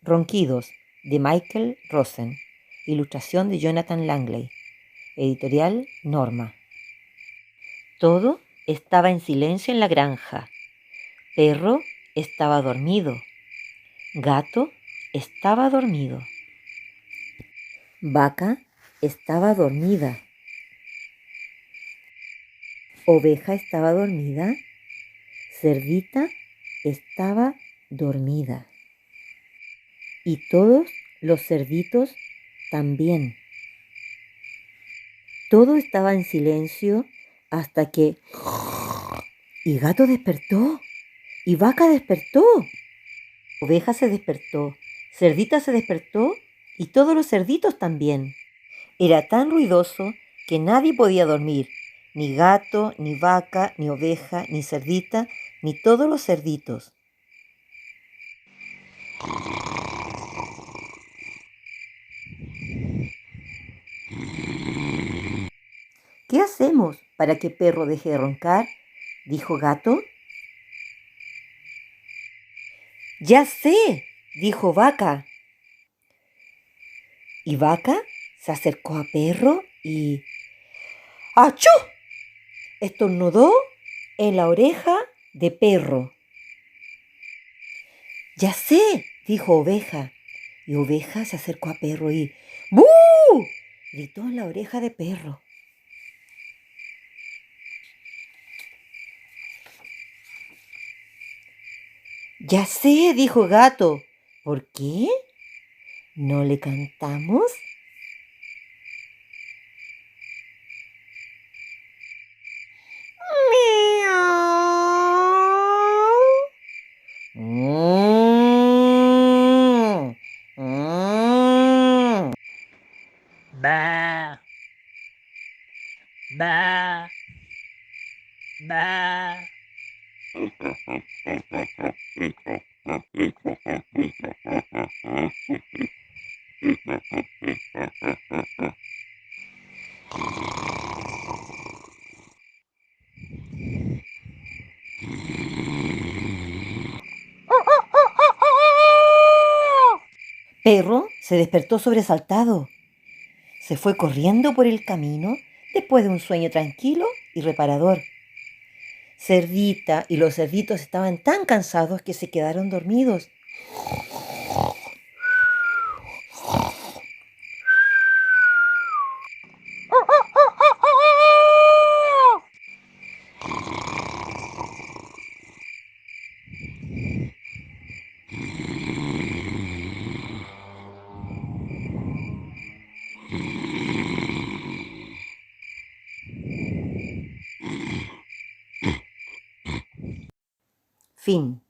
Ronquidos, de Michael Rosen. Ilustración de Jonathan Langley. Editorial Norma. Todo estaba en silencio en la granja. Perro estaba dormido. Gato estaba dormido. Vaca estaba dormida. Oveja estaba dormida. Cerdita estaba dormida. Y todos los cerditos también. Todo estaba en silencio hasta que... Y Gato despertó. Y Vaca despertó. Oveja se despertó. Cerdita se despertó. Y todos los cerditos también. Era tan ruidoso que nadie podía dormir. Ni gato, ni vaca, ni oveja, ni cerdita, ni todos los cerditos. ¿Qué hacemos para que Perro deje de roncar?, dijo Gato. Ya sé, dijo Vaca. Y Vaca se acercó a Perro y... ¡Achú! Estornudó en la oreja de Perro. Ya sé, dijo Oveja. Y Oveja se acercó a Perro y... ¡Bú! Gritó en la oreja de Perro. Ya sé, dijo Gato. ¿Por qué no le cantamos? ¡Miau! Ba, ba, ba. Perro se despertó sobresaltado. Se fue corriendo por el camino después de un sueño tranquilo y reparador. Cerdita y los cerditos estaban tan cansados que se quedaron dormidos. Fin.